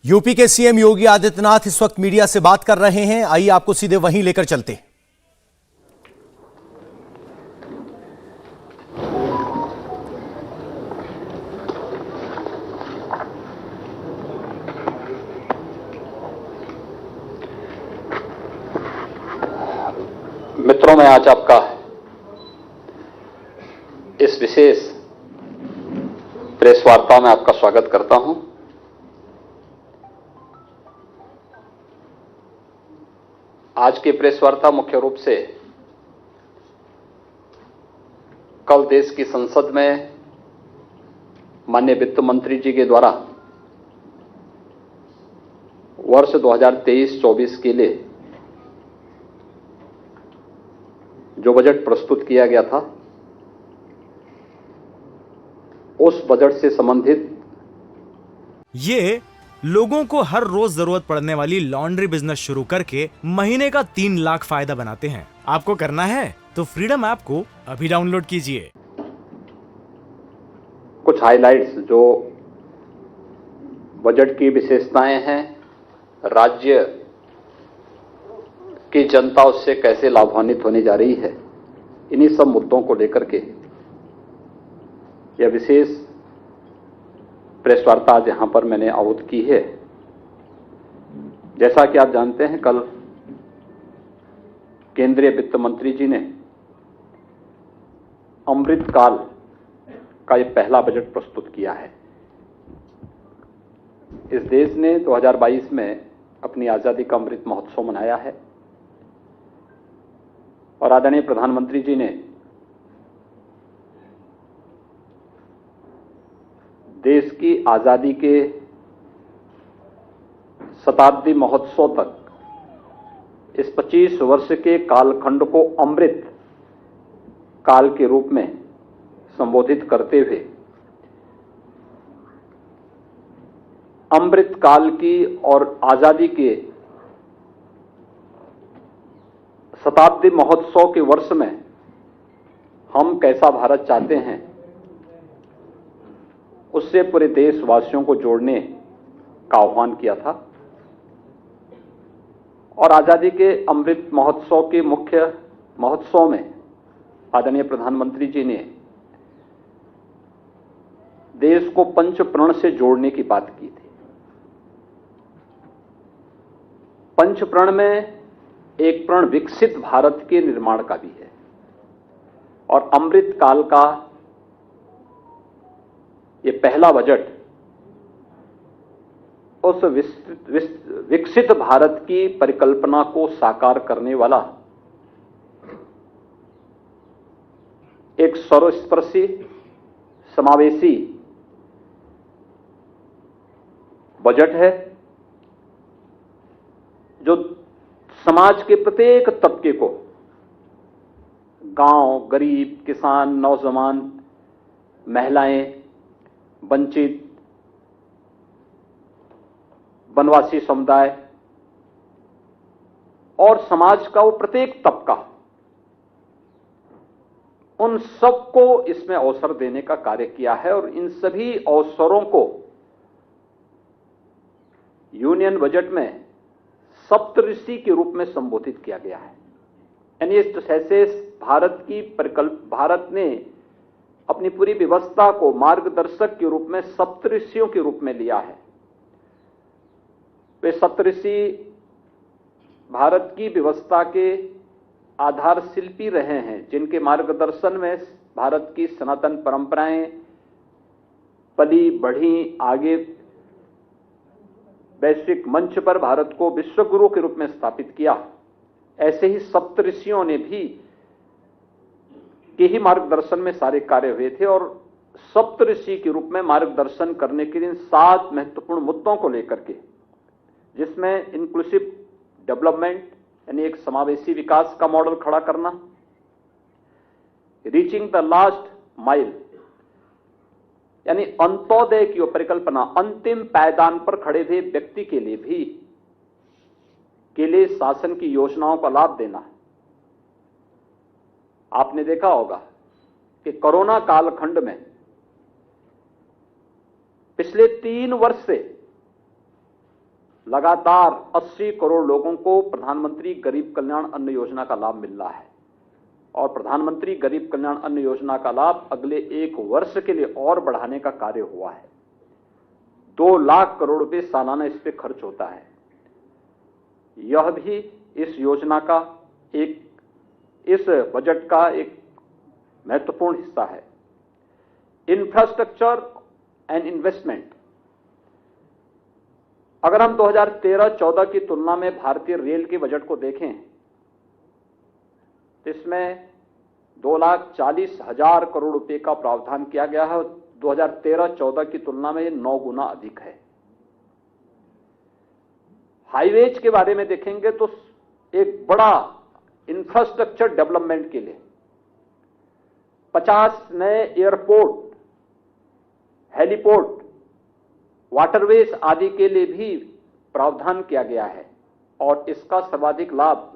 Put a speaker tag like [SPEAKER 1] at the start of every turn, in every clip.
[SPEAKER 1] UP के CM Yogi Adityanath इस वक्त मीडिया से बात कर रहे हैं। आइए आपको सीधे वहीं लेकर चलते हैं।
[SPEAKER 2] मित्रों, मैं आज आपका इस विशेष प्रेस वार्ता में आपका स्वागत करता हूं। आज की प्रेस वार्ता मुख्य रूप से कल देश की संसद में माननीय वित्त मंत्री जी के द्वारा वर्ष 2023-24 के लिए जो बजट प्रस्तुत किया गया था, उस बजट से संबंधित
[SPEAKER 1] ये लोगों को हर रोज जरूरत पड़ने वाली लॉन्ड्री बिजनेस शुरू करके महीने का 3 लाख फायदा बनाते हैं। आपको करना है तो फ्रीडम ऐप को अभी डाउनलोड कीजिए।
[SPEAKER 2] कुछ हाइलाइट्स जो बजट की विशेषताएं हैं, राज्य की जनता उससे कैसे लाभान्वित होने जा रही है, इन्हीं सब मुद्दों को लेकर के यह विशेष प्रेस वार्ता आज यहां पर मैंने आहूत की है। जैसा कि आप जानते हैं, कल केंद्रीय वित्त मंत्री जी ने अमृतकाल का यह पहला बजट प्रस्तुत किया है। इस देश ने 2022 में अपनी आजादी का अमृत महोत्सव मनाया है और आदरणीय प्रधानमंत्री जी ने देश की आजादी के शताब्दी महोत्सव तक इस 25 वर्ष के कालखंड को अमृत काल के रूप में संबोधित करते हुए अमृत काल की और आजादी के शताब्दी महोत्सव के वर्ष में हम कैसा भारत चाहते हैं, उससे पूरे देशवासियों को जोड़ने का आह्वान किया था। और आजादी के अमृत महोत्सव के मुख्य महोत्सव में आदरणीय प्रधानमंत्री जी ने देश को पंच प्रण से जोड़ने की बात की थी। पंच प्रण में एक प्रण विकसित भारत के निर्माण का भी है और अमृत काल का ये पहला बजट उस विकसित भारत की परिकल्पना को साकार करने वाला एक सर्वस्पर्शी, समावेशी बजट है जो समाज के प्रत्येक तबके को, गांव, गरीब, किसान, नौजवान, महिलाएं, वंचित, वनवासी समुदाय और समाज का वो प्रत्येक तबका, उन सबको इसमें अवसर देने का कार्य किया है। और इन सभी अवसरों को यूनियन बजट में सप्तऋषि के रूप में संबोधित किया गया है। यानी ऐसे भारत ने अपनी पूरी व्यवस्था को मार्गदर्शक के रूप में सप्तऋषियों के रूप में लिया है। वे सप्तऋषि भारत की व्यवस्था के आधार शिल्पी रहे हैं, जिनके मार्गदर्शन में भारत की सनातन परंपराएं पली बढ़ी, आगे वैश्विक मंच पर भारत को विश्व गुरु के रूप में स्थापित किया। ऐसे ही सप्तऋषियों ने भी के ही मार्गदर्शन में सारे कार्य हुए थे और सप्तऋषि के रूप में मार्गदर्शन करने के लिए 7 महत्वपूर्ण मुद्दों को लेकर के, जिसमें इंक्लूसिव डेवलपमेंट यानी एक समावेशी विकास का मॉडल खड़ा करना, रीचिंग द लास्ट माइल यानी अंत्योदय की परिकल्पना, अंतिम पायदान पर खड़े हुए व्यक्ति के लिए भी के लिए शासन की योजनाओं का लाभ देना। आपने देखा होगा कि कोरोना कालखंड में पिछले 3 वर्ष से लगातार 80 करोड़ लोगों को प्रधानमंत्री गरीब कल्याण अन्न योजना का लाभ मिल रहा है और प्रधानमंत्री गरीब कल्याण अन्न योजना का लाभ अगले 1 वर्ष के लिए और बढ़ाने का कार्य हुआ है। 2 लाख करोड़ रुपए सालाना इस पे खर्च होता है। यह भी इस योजना का इस बजट का एक महत्वपूर्ण हिस्सा है। इंफ्रास्ट्रक्चर एंड इन्वेस्टमेंट, अगर हम 2013-14 की तुलना में भारतीय रेल के बजट को देखें तो इसमें 2,40,000 करोड़ रुपए का प्रावधान किया गया है। 2013-14 की तुलना में 9 गुना अधिक है। हाईवेज के बारे में देखेंगे तो एक बड़ा इंफ्रास्ट्रक्चर डेवलपमेंट के लिए 50 नए एयरपोर्ट, हेलीपोर्ट, वाटरवेज आदि के लिए भी प्रावधान किया गया है और इसका सर्वाधिक लाभ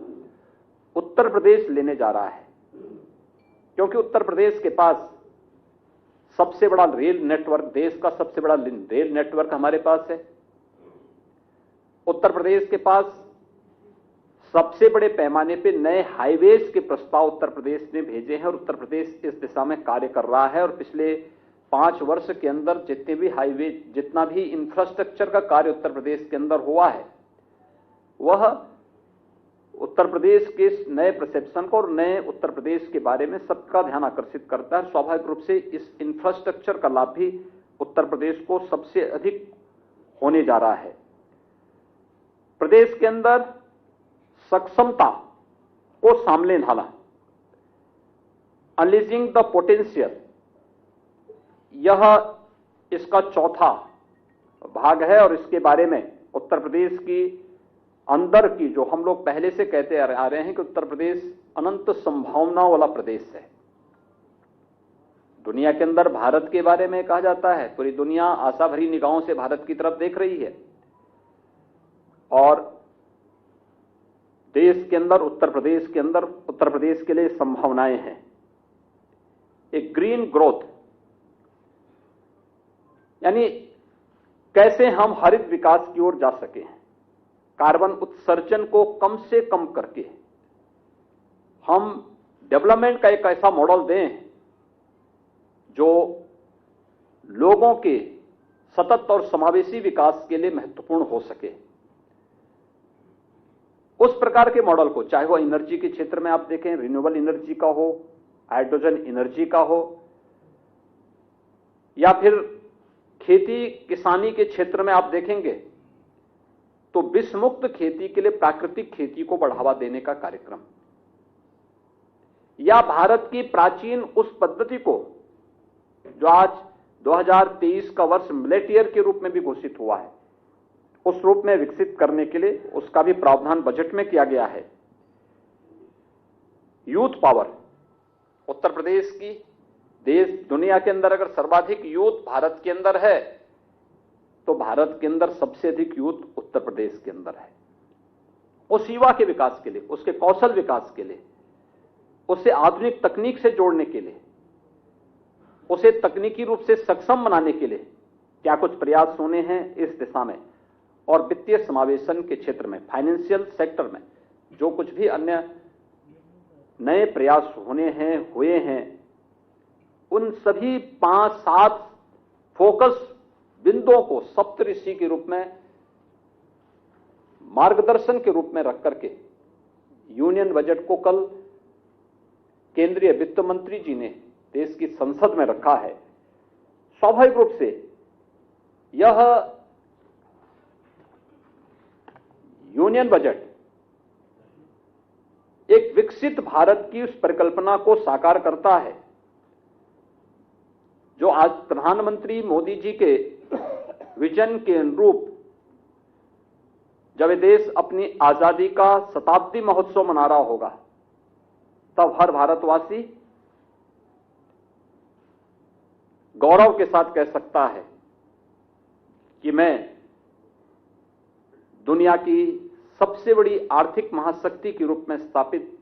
[SPEAKER 2] उत्तर प्रदेश लेने जा रहा है, क्योंकि उत्तर प्रदेश के पास सबसे बड़ा रेल नेटवर्क, देश का सबसे बड़ा रेल नेटवर्क हमारे पास है। उत्तर प्रदेश के पास सबसे बड़े पैमाने पे नए हाईवेज के प्रस्ताव उत्तर प्रदेश ने भेजे हैं और उत्तर प्रदेश इस दिशा में कार्य कर रहा है और पिछले 5 वर्ष के अंदर जितने भी हाईवे, जितना भी इंफ्रास्ट्रक्चर का कार्य उत्तर प्रदेश के अंदर हुआ है, वह उत्तर प्रदेश के नए परसेप्शन को और नए उत्तर प्रदेश के बारे में सबका ध्यान आकर्षित करता है। स्वाभाविक रूप से इस इंफ्रास्ट्रक्चर का लाभ भी उत्तर प्रदेश को सबसे अधिक होने जा रहा है। प्रदेश के अंदर सक्षमता को सामने ढाला, अनलीजिंग द पोटेंशियल, यह इसका चौथा भाग है और इसके बारे में उत्तर प्रदेश की अंदर की, जो हम लोग पहले से कहते आ रहे हैं कि उत्तर प्रदेश अनंत संभावनाओं वाला प्रदेश है। दुनिया के अंदर भारत के बारे में कहा जाता है, पूरी दुनिया आशा भरी निगाहों से भारत की तरफ देख रही है और देश के अंदर, उत्तर प्रदेश के अंदर, उत्तर प्रदेश के लिए संभावनाएं हैं। एक ग्रीन ग्रोथ, यानी कैसे हम हरित विकास की ओर जा सके, कार्बन उत्सर्जन को कम से कम करके हम डेवलपमेंट का एक ऐसा मॉडल दें जो लोगों के सतत और समावेशी विकास के लिए महत्वपूर्ण हो सके। उस प्रकार के मॉडल को, चाहे वो एनर्जी के क्षेत्र में आप देखें, रिन्यूएबल एनर्जी का हो, हाइड्रोजन एनर्जी का हो, या फिर खेती किसानी के क्षेत्र में आप देखेंगे तो विषमुक्त खेती के लिए प्राकृतिक खेती को बढ़ावा देने का कार्यक्रम, या भारत की प्राचीन उस पद्धति को जो आज 2023 का वर्ष मिलेट ईयर के रूप में भी घोषित हुआ है, उस रूप में विकसित करने के लिए उसका भी प्रावधान बजट में किया गया है। यूथ पावर, उत्तर प्रदेश की, देश दुनिया के अंदर अगर सर्वाधिक यूथ भारत के अंदर है तो भारत के अंदर सबसे अधिक यूथ उत्तर प्रदेश के अंदर है। उस युवा के विकास के लिए, उसके कौशल विकास के लिए, उसे आधुनिक तकनीक से जोड़ने के लिए, उसे तकनीकी रूप से सक्षम बनाने के लिए क्या कुछ प्रयास होने हैं इस दिशा में, और वित्तीय समावेशन के क्षेत्र में, फाइनेंशियल सेक्टर में जो कुछ भी अन्य नए प्रयास हुए हैं, उन सभी 5-7 फोकस बिंदुओं को सप्तऋषि के रूप में, मार्गदर्शन के रूप में रख करके यूनियन बजट को कल केंद्रीय वित्त मंत्री जी ने देश की संसद में रखा है। स्वाभाविक रूप से यह यूनियन बजट एक विकसित भारत की उस परिकल्पना को साकार करता है जो आज प्रधानमंत्री मोदी जी के विजन के अनुरूप, जब ये देश अपनी आजादी का शताब्दी महोत्सव मना रहा होगा, तब हर भारतवासी गौरव के साथ कह सकता है कि मैं दुनिया की सबसे बड़ी आर्थिक महाशक्ति के रूप में स्थापित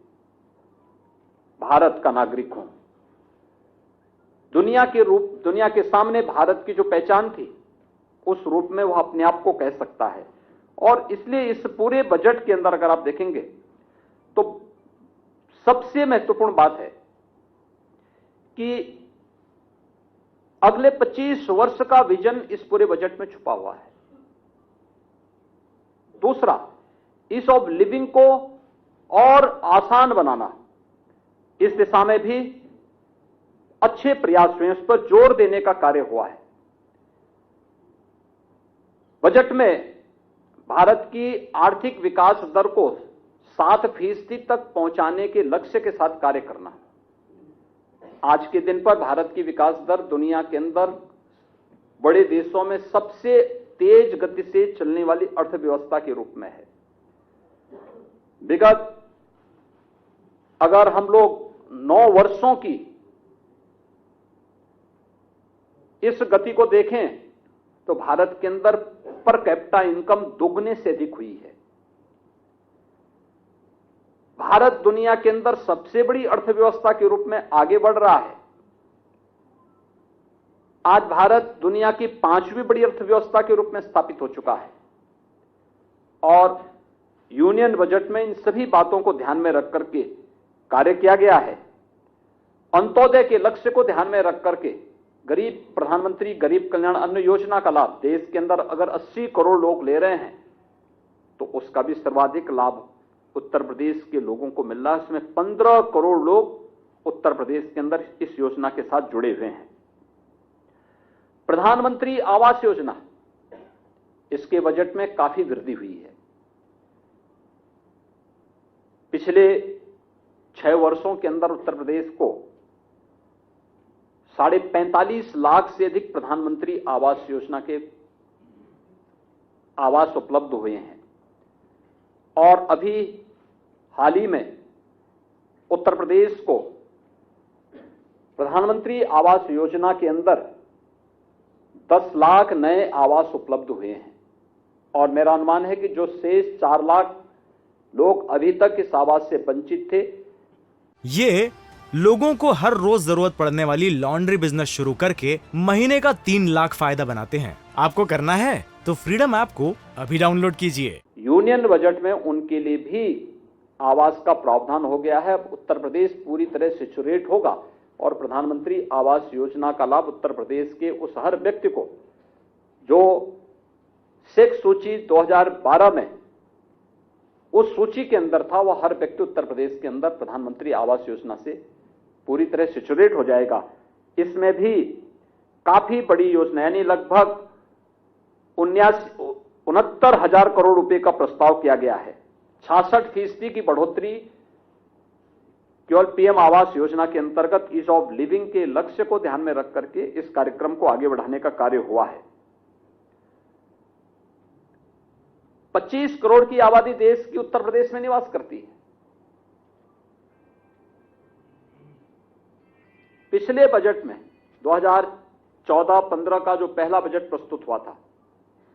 [SPEAKER 2] भारत का नागरिक हूं। दुनिया के सामने भारत की जो पहचान थी, उस रूप में वह अपने आप को कह सकता है और इसलिए इस पूरे बजट के अंदर अगर आप देखेंगे तो सबसे महत्वपूर्ण बात है कि अगले 25 वर्ष का विजन इस पूरे बजट में छुपा हुआ है। दूसरा, ईज ऑफ लिविंग को और आसान बनाना, इस दिशा में भी अच्छे प्रयास हुए, उस पर जोर देने का कार्य हुआ है। बजट में भारत की आर्थिक विकास दर को 7% तक पहुंचाने के लक्ष्य के साथ कार्य करना। आज के दिन पर भारत की विकास दर दुनिया के अंदर बड़े देशों में सबसे तेज गति से चलने वाली अर्थव्यवस्था के रूप में है। विगत अगर हम लोग 9 वर्षों की इस गति को देखें तो भारत के अंदर पर कैपिटा इनकम दोगुने से अधिक हुई है। भारत दुनिया के अंदर सबसे बड़ी अर्थव्यवस्था के रूप में आगे बढ़ रहा है। आज भारत दुनिया की 5वीं बड़ी अर्थव्यवस्था के रूप में स्थापित हो चुका है और यूनियन बजट में इन सभी बातों को ध्यान में रख करके कार्य किया गया है। अंत्योदय के लक्ष्य को ध्यान में रख करके प्रधानमंत्री गरीब कल्याण अन्न योजना का लाभ देश के अंदर अगर 80 करोड़ लोग ले रहे हैं तो उसका भी सर्वाधिक लाभ उत्तर प्रदेश के लोगों को मिल रहा है। इसमें 15 करोड़ लोग उत्तर प्रदेश के अंदर इस योजना के साथ जुड़े हुए हैं। प्रधानमंत्री आवास योजना, इसके बजट में काफी वृद्धि हुई है। पिछले 6 वर्षों के अंदर उत्तर प्रदेश को 45.5 लाख से अधिक प्रधानमंत्री आवास योजना के आवास उपलब्ध हुए हैं और अभी हाल ही में उत्तर प्रदेश को प्रधानमंत्री आवास योजना के अंदर 10 लाख नए आवास उपलब्ध हुए हैं और मेरा अनुमान है कि जो शेष 4 लाख लोग अभी तक इस आवास से वंचित थे।
[SPEAKER 1] ये लोगों को हर रोज जरूरत पड़ने वाली लॉन्ड्री बिजनेस शुरू करके महीने का 3 लाख फायदा बनाते हैं। आपको करना है तो फ्रीडम ऐप को अभी डाउनलोड कीजिए।
[SPEAKER 2] यूनियन बजट में उनके लिए भी आवास का प्रावधान हो गया है। उत्तर प्रदेश पूरी तरह सेचुरेट होगा और प्रधानमंत्री आवास योजना का लाभ उत्तर प्रदेश के उस हर व्यक्ति को जो सेक्स सूची 2012 में उस सूची के अंदर था, वह हर व्यक्ति उत्तर प्रदेश के अंदर प्रधानमंत्री आवास योजना से पूरी तरह सेचुरेट हो जाएगा। इसमें भी काफी बड़ी योजना यानी लगभग 69,000 करोड़ रुपए का प्रस्ताव किया गया है। 66% की बढ़ोतरी केवल पीएम आवास योजना के अंतर्गत ईज ऑफ लिविंग के लक्ष्य को ध्यान में रख करके इस कार्यक्रम को आगे बढ़ाने का कार्य हुआ है। 25 करोड़ की आबादी देश की उत्तर प्रदेश में निवास करती है। पिछले बजट में 2014-15 का जो पहला बजट प्रस्तुत हुआ था,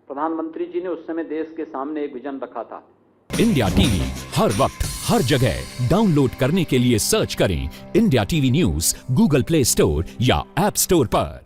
[SPEAKER 2] प्रधानमंत्री जी ने उस समय देश के सामने एक विजन रखा था।
[SPEAKER 3] इंडिया टीवी हर वक्त हर जगह डाउनलोड करने के लिए सर्च करें India TV news Google play store या ऐप स्टोर पर।